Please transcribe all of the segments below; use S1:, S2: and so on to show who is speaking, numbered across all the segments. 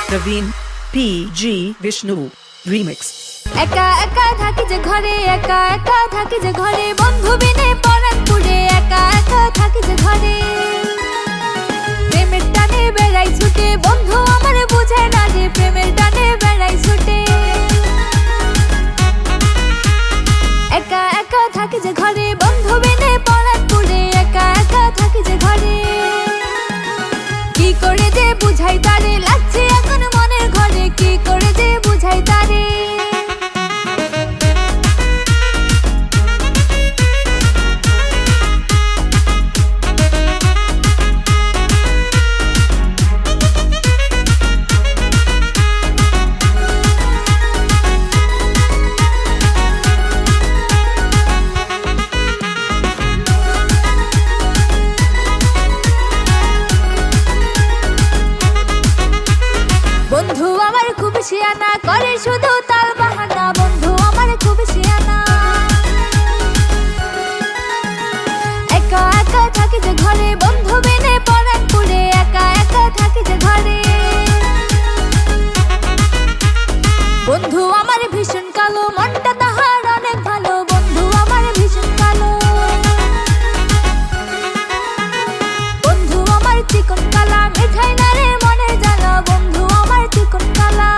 S1: Praveen PG Vishnu Remix
S2: একা একা থাকি যে ঘরে একা একা থাকি যে ঘরে বন্ধু বিনে পরাণ পুড়ে একা একা থাকি যে ঘরে প্রেমের টানে বেড়াই ছুটে বন্ধু আমারে বুঝে না যে প্রেমের টানে বেড়াই ছুটে একা একা থাকি যে ঘরে বন্ধু বিনে পরাণ পুড়ে একা একা থাকি যে ঘরে কি করে যে বুঝাই তারে লাগছে এখন মনের ঘরে কি করে যে বুঝাই তারে বন্ধু আমার খুব শিয়ানা করে শুধু তাল বাহানা বন্ধু আমার খুব শিয়ানা একা একা থাকি যে ঘরে বন্ধু বিনে পরাণ পুড়ে একা একা থাকি যে ঘরে বন্ধু আমার ভীষণ কালো মনটা তাহার অনেক ভালো বন্ধু আমার ভীষণ কালো বন্ধু আমার চিকন কালা মিঠাই না রে মনের জ্বালা বন্ধু আমার চিকন কালা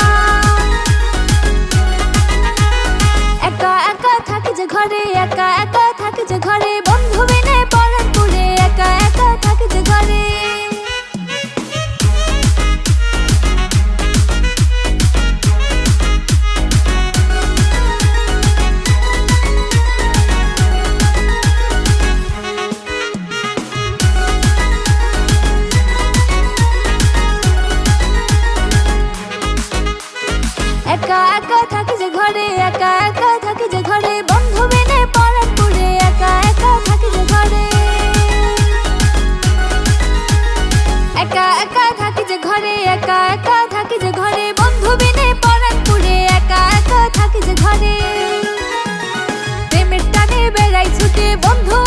S2: একা একা থাকি যে ঘরে একা একা থাকি যে ঘরে বন্ধু বিনে পরাণ পুড়ে একা একা থাকি যে ঘরে একা একা থাকি যে ঘরে একা একা থাকি যে ঘরে বন্ধু বিনে পরাণ পুড়ে একা একা থাকি যে ঘরে একা একা থাকি যে ঘরে একা একা থাকি যে ঘরে বন্ধু বিনে পরাণ পুড়ে একা একা থাকি যে ঘরে প্রেমের টানে বেড়াই ছুটে বন্ধু